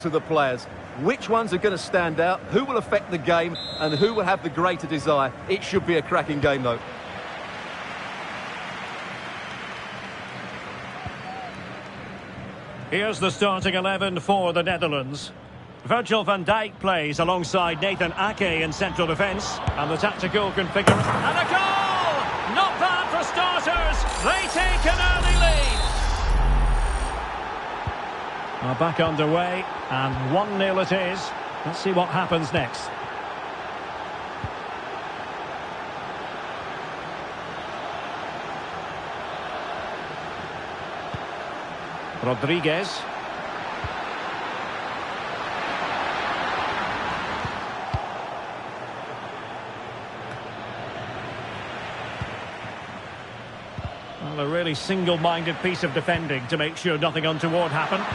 to the players. Which ones are going to stand out, who will affect the game, and who will have the greater desire? It should be a cracking game, though. Here's the starting 11 for the Netherlands. Virgil van Dijk plays alongside Nathan Ake in central defence. And the tactical configuration. And a goal! Not bad for starters. They take an early lead. Are back underway, and 1-0 it is. Let's see what happens next. Rodriguez. Well, a really single-minded piece of defending to make sure nothing untoward happened.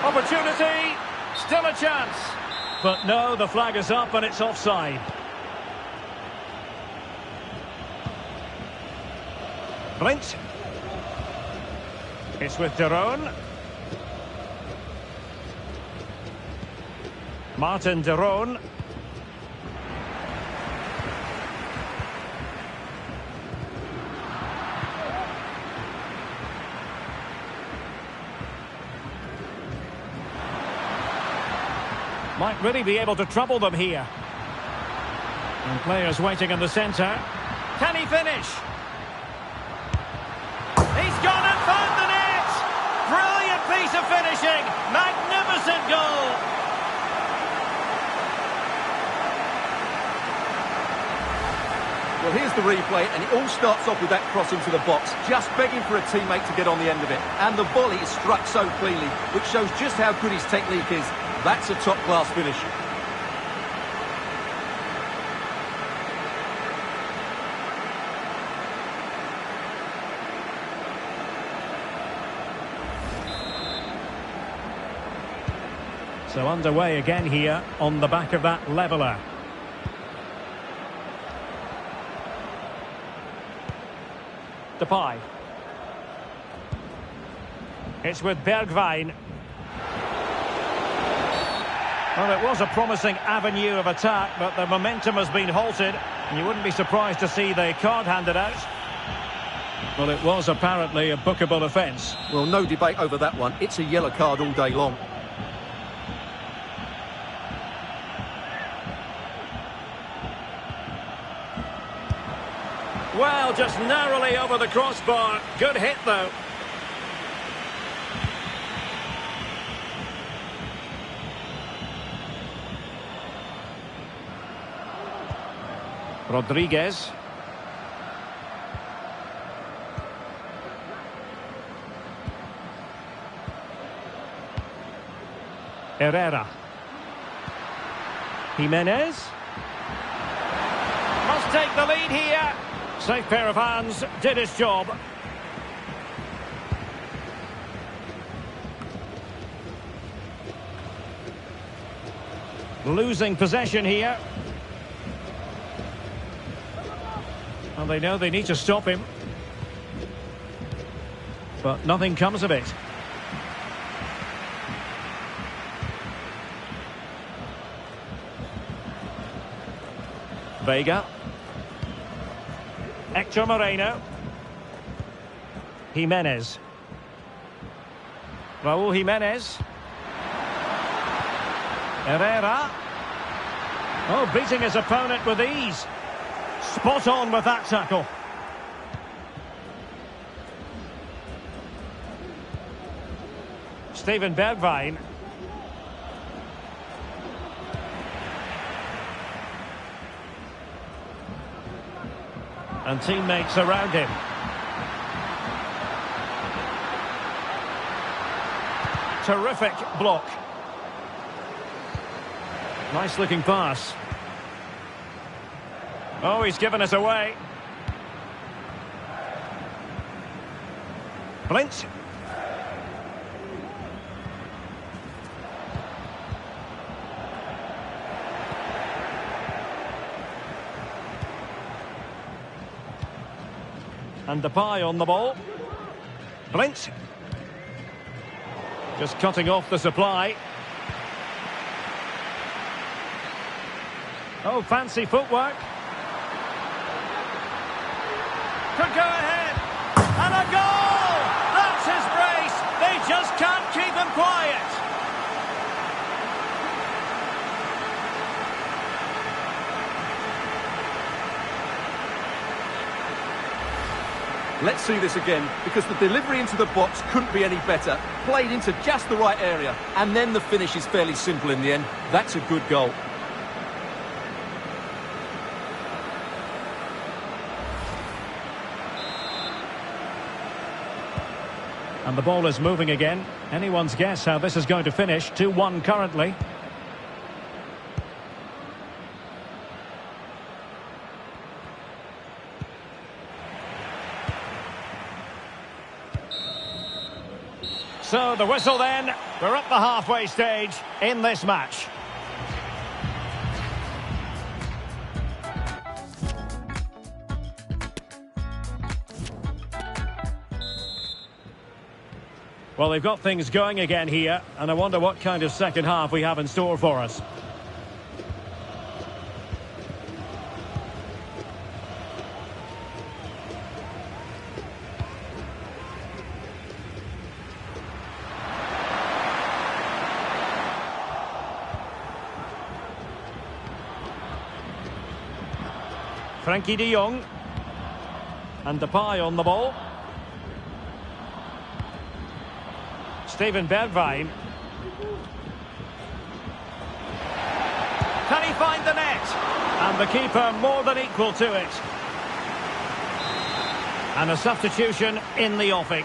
Opportunity, still a chance. But no, the flag is up and it's offside. Blind. It's with De Roon. Martin De Roon. Might really be able to trouble them here. And players waiting in the centre. Can he finish? He's gone and found the net! Brilliant piece of finishing! Magnificent goal! Well, here's the replay, and it all starts off with that cross into the box, just begging for a teammate to get on the end of it. And the volley is struck so cleanly, which shows just how good his technique is. That's a top-class finish. So underway again here on the back of that leveller. Depay. It's with Bergwijn. Well, it was a promising avenue of attack, but the momentum has been halted. And you wouldn't be surprised to see the card handed out. Well, it was apparently a bookable offence. Well, no debate over that one. It's a yellow card all day long. Well, just narrowly over the crossbar. Good hit, though. Rodriguez. Herrera. Jimenez. Must take the lead here. Safe pair of hands, did his job. Losing possession here. Well, they know they need to stop him. But nothing comes of it. Vega. Hector Moreno. Jimenez. Raúl Jimenez. Herrera. Oh, beating his opponent with ease. Spot on with that tackle. Steven Bergwijn. And teammates around him. Terrific block. Nice looking pass. Oh, he's given us away. Blind. And Depay on the ball. Blind. Just cutting off the supply. Oh, fancy footwork. Could go ahead. And a goal! That's his brace. They just can't keep him quiet. Let's see this again, because the delivery into the box couldn't be any better. Played into just the right area, and then the finish is fairly simple in the end. That's a good goal. And the ball is moving again. Anyone's guess how this is going to finish. 2-1 currently. So the whistle then. We're at the halfway stage in this match. Well, they've got things going again here, and I wonder what kind of second half we have in store for us. Frankie de Jong. And Depay on the ball. Steven Bergwijn. Can he find the net? And the keeper more than equal to it. And a substitution in the offing.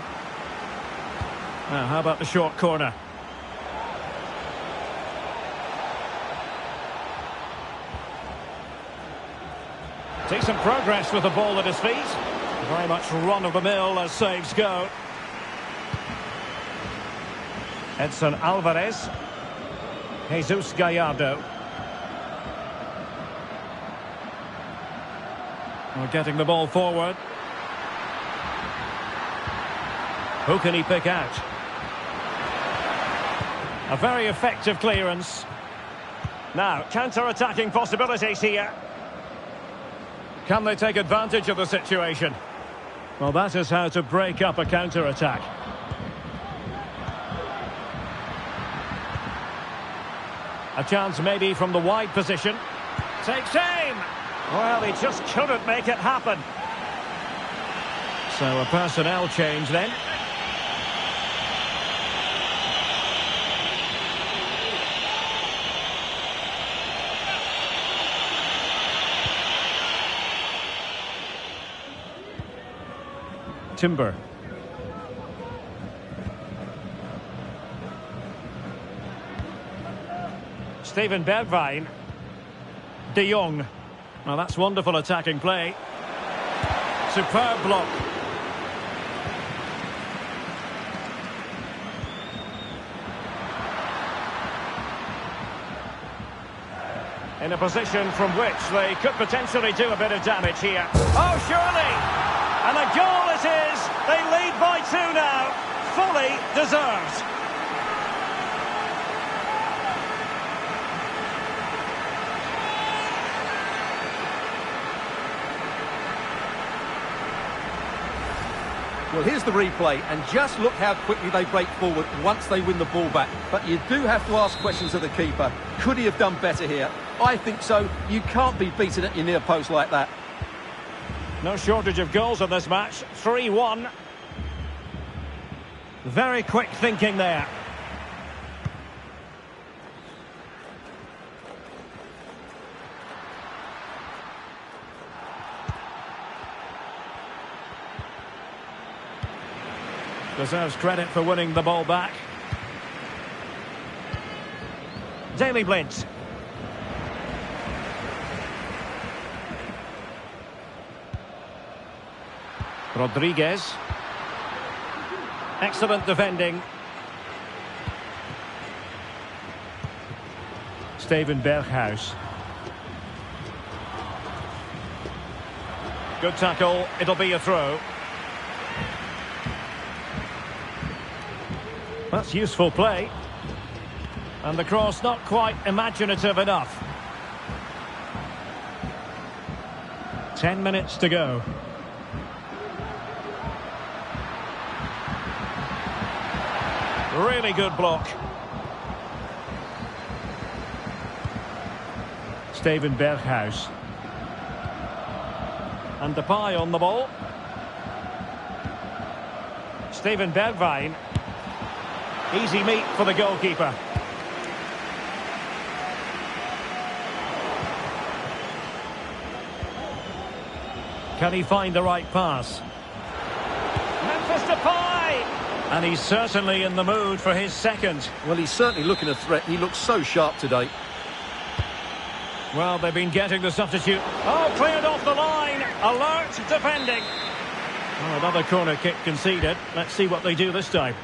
Now, how about the short corner? Takes some progress with the ball at his feet. Very much run-of-the-mill as saves go. Edson Alvarez. Jesus Gallardo. We're getting the ball forward. Who can he pick out? A very effective clearance. Now, counter-attacking possibilities here. Can they take advantage of the situation? Well, that is how to break up a counter-attack. A chance maybe from the wide position. Takes aim! Well, he just couldn't make it happen. So a personnel change then. Timber. Steven Bergwijn. De Jong. Well, that's wonderful attacking play. Superb block. In a position from which they could potentially do a bit of damage here. Oh, surely! And a goal it is! They lead by 2 now. Fully deserved. Well, here's the replay, and just look how quickly they break forward once they win the ball back. But you do have to ask questions of the keeper. Could he have done better here? I think so. You can't be beaten at your near post like that. No shortage of goals in this match. 3-1. Very quick thinking there. Deserves credit for winning the ball back. Daley Blind. Rodriguez. Excellent defending. Steven Berghuis. Good tackle. It'll be a throw. That's useful play. And the cross not quite imaginative enough. 10 minutes to go. Really good block. Steven Berghuis. And Depay on the ball. Steven Bergwijn. Easy meet for the goalkeeper. Can he find the right pass? Memphis Depay! And he's certainly in the mood for his second. Well, he's certainly looking a threat. He looks so sharp today. Well, they've been getting the substitute. Oh, cleared off the line. Alert defending. Oh, another corner kick conceded. Let's see what they do this time.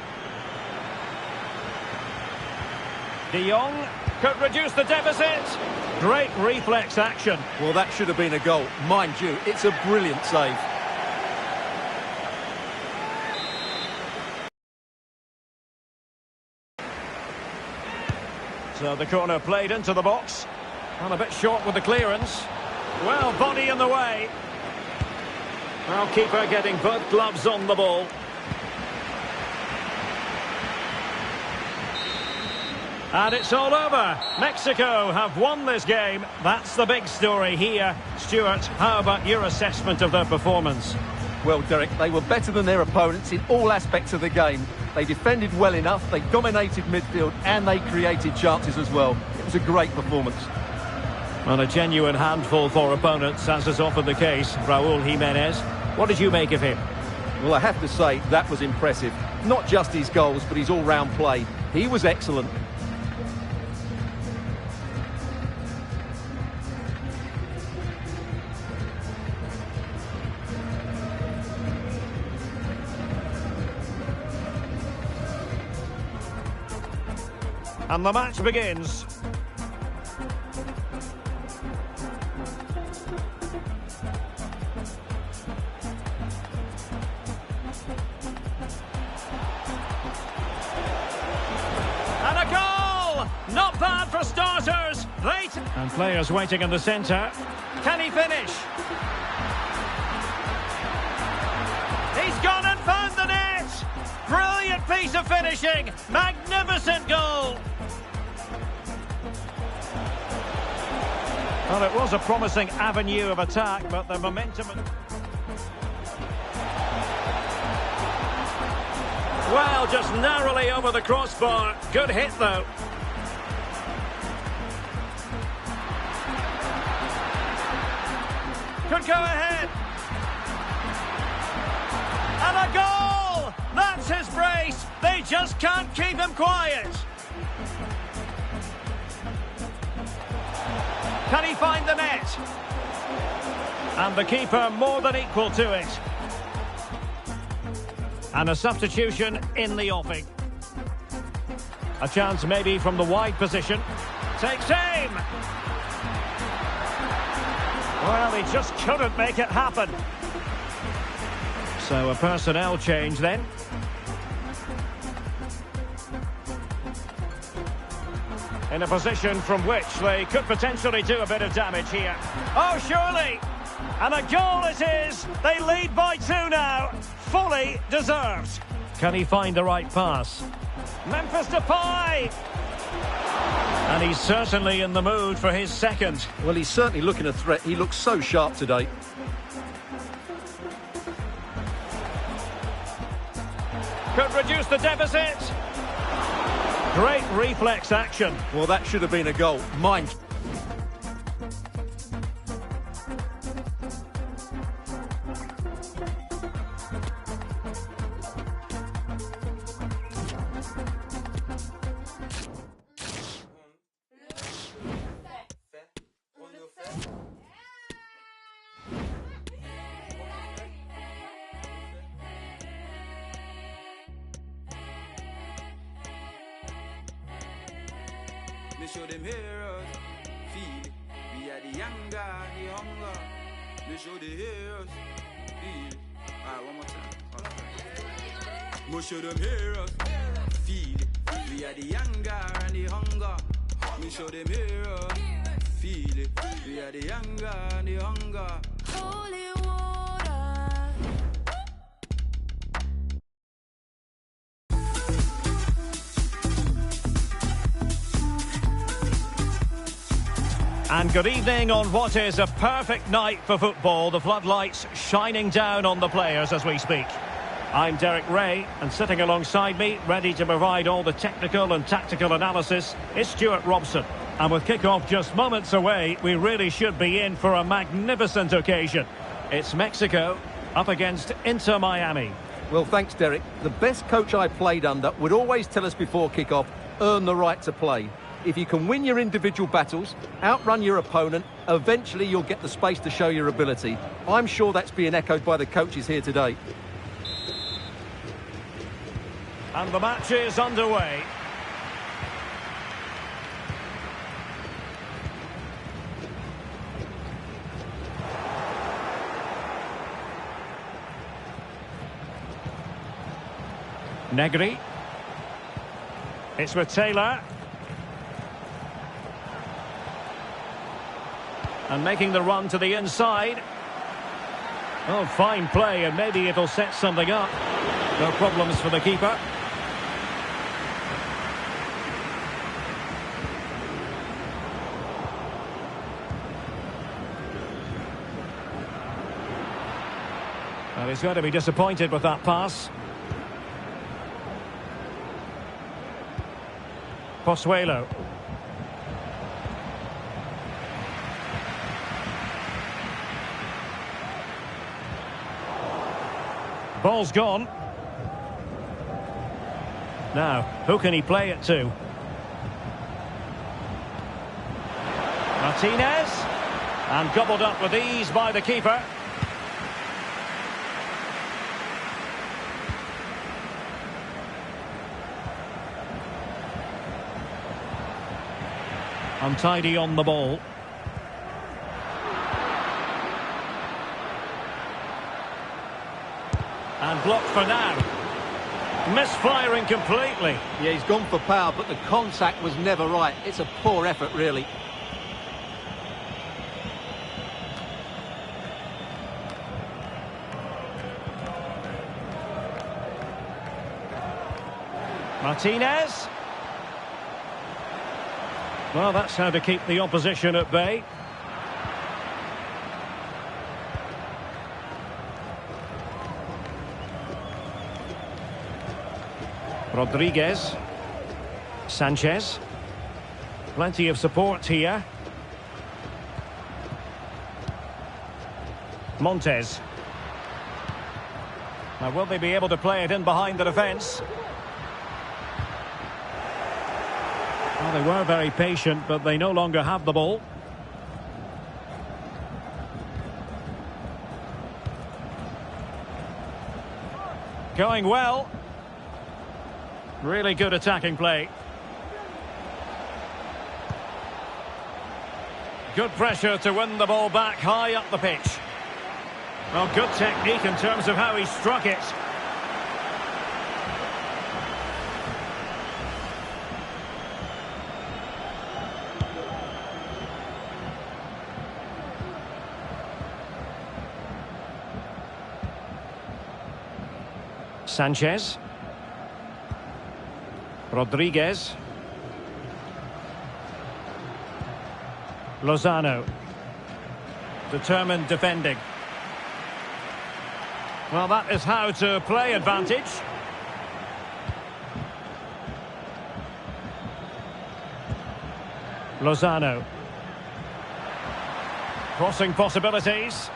De Jong could reduce the deficit. Great reflex action. Well, that should have been a goal. Mind you, it's a brilliant save. So the corner played into the box. And a bit short with the clearance. Well, body in the way. Well, keeper getting both gloves on the ball. And it's all over. Mexico have won this game. That's the big story here. Stuart, how about your assessment of their performance? Well, Derek, they were better than their opponents in all aspects of the game. They defended well enough, they dominated midfield, and they created chances as well. It was a great performance. And a genuine handful for opponents, as is often the case. Raúl Jiménez, what did you make of him? Well, I have to say, that was impressive. Not just his goals, but his all-round play. He was excellent. And the match begins. And a goal! Not bad for starters. And players waiting in the centre. Can he finish? He's gone and found the net! Brilliant piece of finishing! Magnificent goal! Well, it was a promising avenue of attack, but the momentum... Well, just narrowly over the crossbar. Good hit, though. Could go ahead. And a goal! That's his brace. They just can't keep him quiet. Can he find the net? And the keeper more than equal to it. And a substitution in the offing. A chance maybe from the wide position. Takes aim! Well, he just couldn't make it happen. So a personnel change then. In a position from which they could potentially do a bit of damage here. Oh, surely! And a goal it is! They lead by 2 now. Fully deserved. Can he find the right pass? Memphis Depay! And he's certainly in the mood for his second. Well, he's certainly looking a threat. He looks so sharp today. Could reduce the deficit. Great reflex action. Well, that should have been a goal. Mind. Me show them heroes, feel it. We are the younger, the hunger. Me show the heroes, feel it. Alright, one more time. Me show them heroes, feel it. We are the younger and the hunger. Me show them heroes, feel it. We are the younger and the hunger. holy water. And good evening on what is a perfect night for football. The floodlights shining down on the players as we speak. I'm Derek Ray, and sitting alongside me, ready to provide all the technical and tactical analysis, is Stuart Robson. And with kick-off just moments away, we really should be in for a magnificent occasion. It's Mexico up against Inter Miami. Well, thanks, Derek. The best coach I played under would always tell us before kick-off, earn the right to play. If you can win your individual battles, outrun your opponent, eventually you'll get the space to show your ability. I'm sure that's being echoed by the coaches here today. And the match is underway. Negri. It's with Taylor. And making the run to the inside. Oh, fine play, and maybe it'll set something up. No problems for the keeper. Well, he's going to be disappointed with that pass. Pozuelo. Ball's gone. Now, who can he play it to? Martinez. And gobbled up with ease by the keeper. Untidy on the ball. And blocked for now. Misfiring completely. Yeah, he's gone for power, but the contact was never right. It's a poor effort, really. Martinez. Well, that's how to keep the opposition at bay. Rodriguez. Sanchez. Plenty of support here. Montes. Now, will they be able to play it in behind the defence? Well, they were very patient, but they no longer have the ball. Going well. Really good attacking play. Good pressure to win the ball back high up the pitch. Well, good technique in terms of how he struck it. Sanchez. Rodriguez. Lozano. Determined defending. Well, that is how to play advantage. Lozano. Crossing possibilities.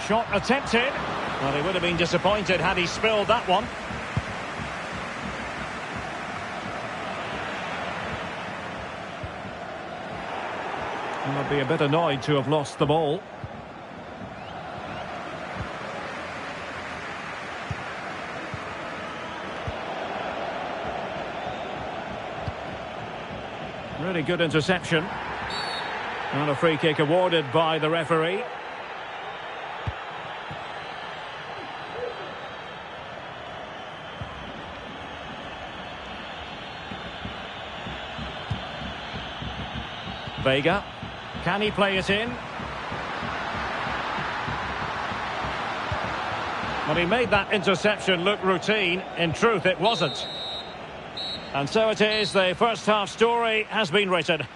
Shot attempted. Well, he would have been disappointed had he spilled that one. And I'd be a bit annoyed to have lost the ball. Really good interception. And a free kick awarded by the referee. Vega. Can he play it in? Well, he made that interception look routine. In truth, it wasn't. And so it is, the first half story has been written.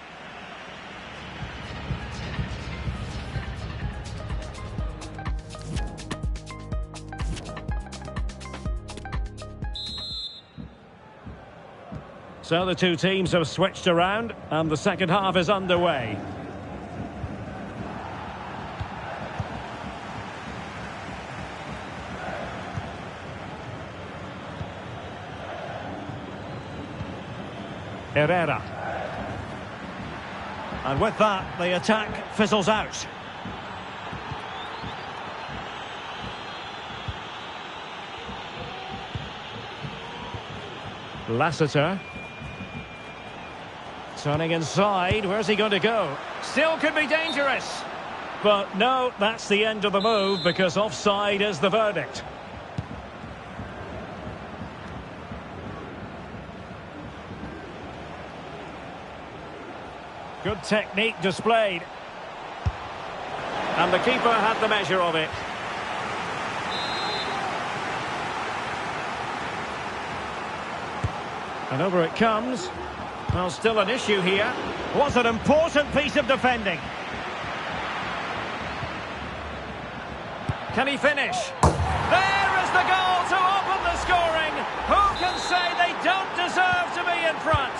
So the two teams have switched around and the second half is underway. Herrera. And with that, the attack fizzles out. Lassiter. Turning inside, where's he going to go? Still could be dangerous. But no, that's the end of the move because offside is the verdict. Good technique displayed. And the keeper had the measure of it. And over it comes. Well, still an issue here. Was an important piece of defending. Can he finish? There is the goal to open the scoring. Who can say they don't deserve to be in front?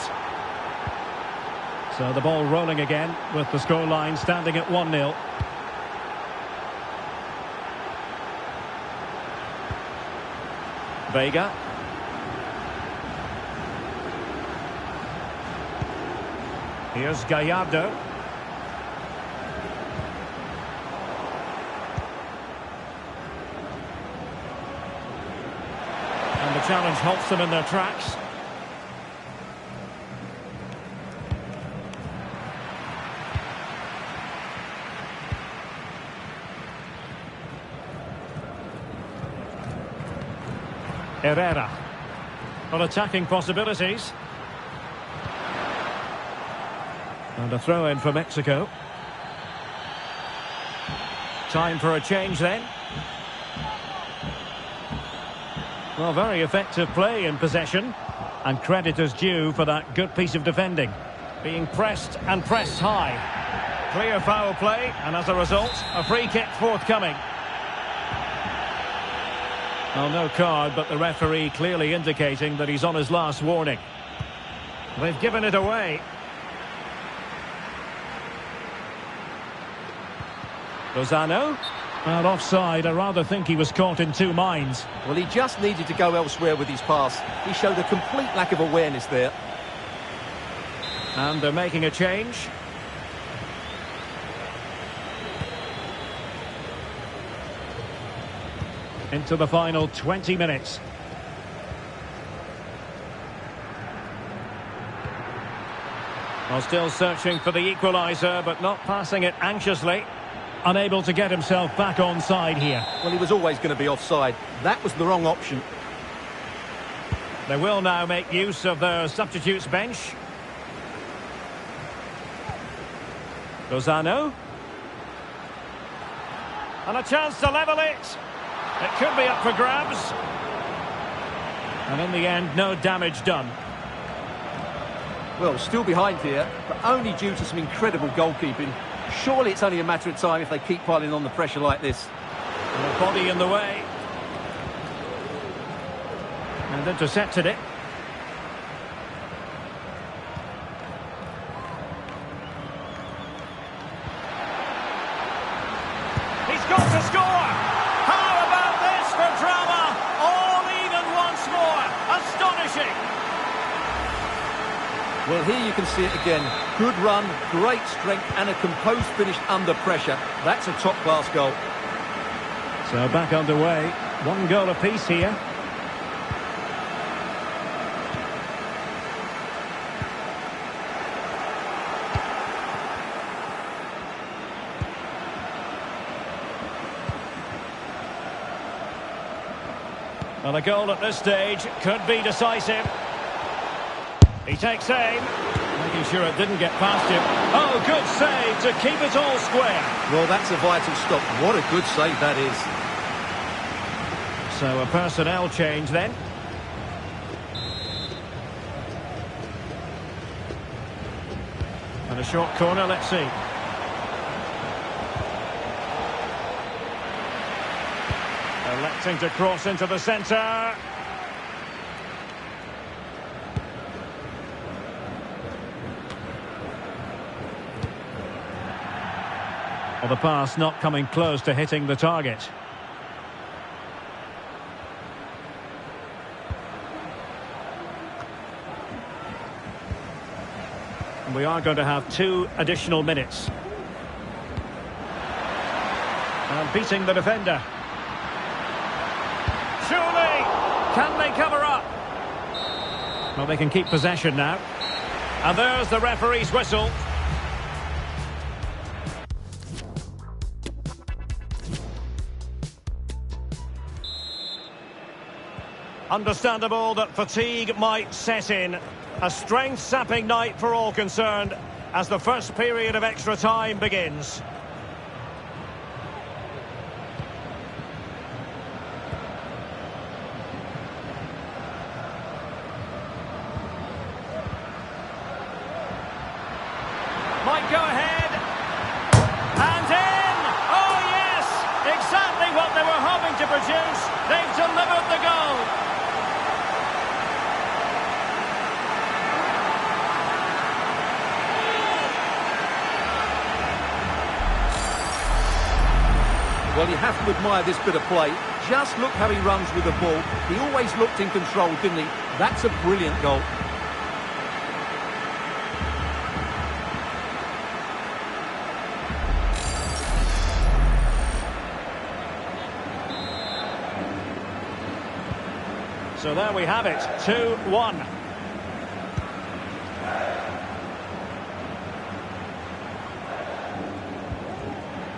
So the ball rolling again with the scoreline standing at 1-0. Vega. Here's Gallardo. And the challenge halts them in their tracks. Herrera. On attacking possibilities. And a throw-in for Mexico. Time for a change then. Well, very effective play in possession. And credit is due for that good piece of defending. Being pressed and pressed high. Clear foul play, and as a result, a free kick forthcoming. Well, no card, but the referee clearly indicating that he's on his last warning. They've given it away. Lozano. Well, offside. I rather think he was caught in two minds. Well, he just needed to go elsewhere with his pass. He showed a complete lack of awareness there. And they're making a change. Into the final 20 minutes. Well, still searching for the equaliser, but not passing it anxiously. Unable to get himself back on side here. Well, he was always going to be offside. That was the wrong option. They will now make use of their substitutes bench. Lozano. And a chance to level it. It could be up for grabs. And in the end, no damage done. Well, still behind here, but only due to some incredible goalkeeping. Surely it's only a matter of time if they keep piling on the pressure like this. And a body in the way. And intercepted it. He's got to score! How about this for drama? All even once more. Astonishing! Well, here you can see it again. Good run, great strength, and a composed finish under pressure. That's a top-class goal. So back underway. One goal apiece here. Well, a goal at this stage could be decisive. He takes aim. Making sure it didn't get past him. Oh, good save to keep it all square. Well, that's a vital stop. What a good save that is. So a personnel change then. And a short corner, let's see. Electing to cross into the centre. Well, the pass not coming close to hitting the target. And we are going to have 2 additional minutes. And beating the defender. Surely! Can they cover up? Well, they can keep possession now. And there's the referee's whistle. Understandable that fatigue might set in. A strength-sapping night for all concerned as the first period of extra time begins. Might go ahead. And in! Oh yes! Exactly what they were hoping to produce. They've delivered the goal. Well, you have to admire this bit of play. Just look how he runs with the ball. He always looked in control, didn't he? That's a brilliant goal. So there we have it, 2-1.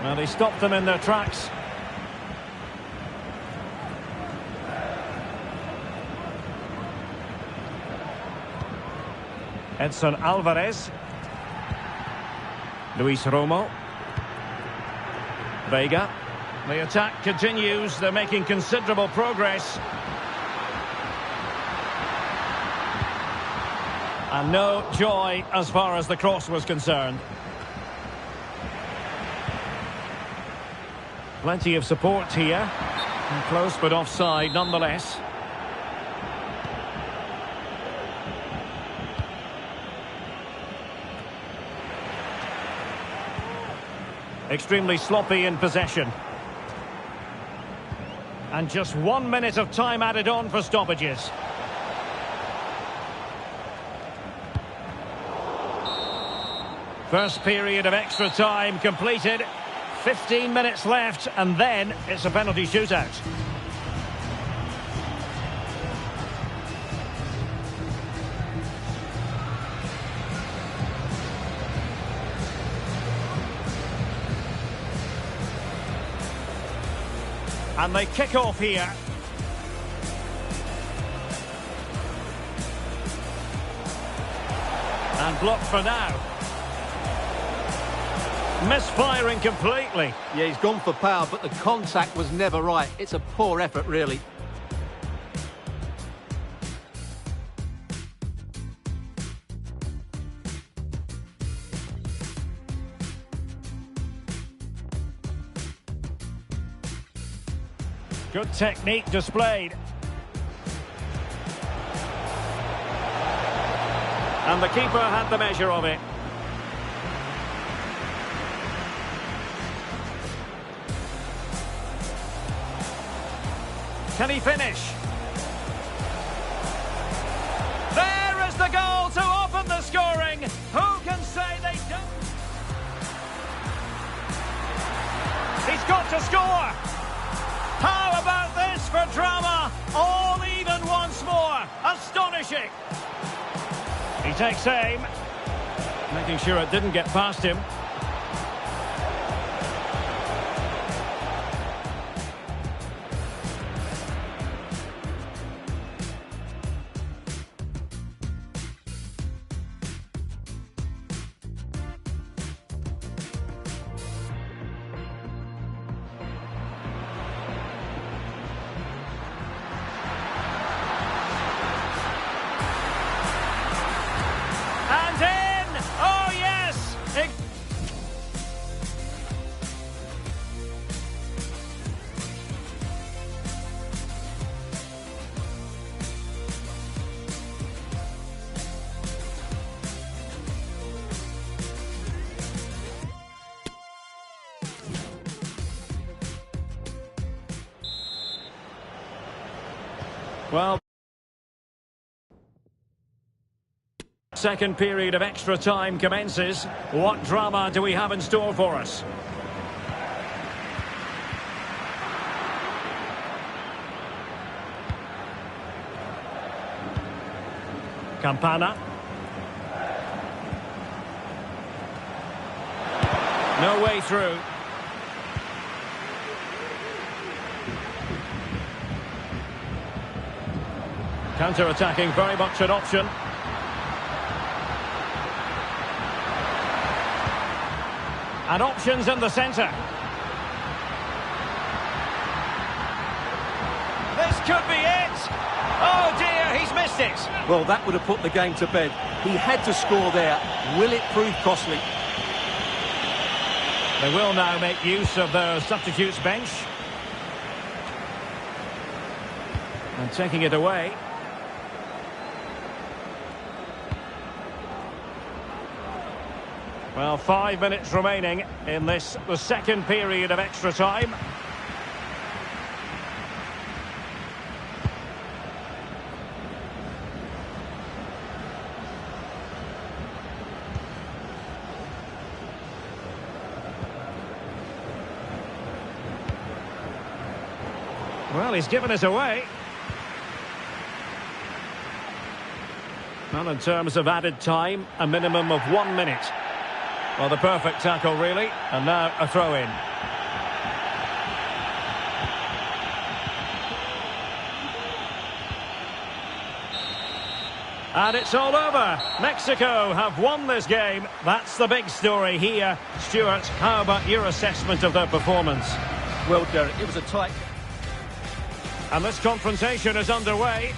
Well, they stopped them in their tracks. Edson Alvarez. Luis Romo. Vega. The attack continues. They're making considerable progress. And no joy as far as the cross was concerned. Plenty of support here. And close but offside nonetheless. Extremely sloppy in possession. And just 1 minute of time added on for stoppages. First period of extra time completed. 15 minutes left, and then it's a penalty shootout. And they kick off here. And blocked for now. Misfiring completely. Yeah, he's gone for power, but the contact was never right. It's a poor effort, really. Good technique displayed. And the keeper had the measure of it. Can he finish? There is the goal to open the scoring. Who can say they don't? He's got to score. How about this for drama? All even once more. Astonishing. He takes aim. Making sure it didn't get past him. Well, second period of extra time commences. What drama do we have in store for us? Campana. No way through. Counter-attacking, very much an option. And options in the centre. This could be it! Oh dear, he's missed it! Well, that would have put the game to bed. He had to score there. Will it prove costly? They will now make use of their substitutes bench. And taking it away. Well, 5 minutes remaining in this, the second period of extra time. Well, he's given us away. Well, in terms of added time, a minimum of 1 minute. Well, the perfect tackle, really. And now a throw-in. And it's all over. Mexico have won this game. That's the big story here. Stuart, how about your assessment of their performance? Well, Derek, it was a tight... And this confrontation is underway.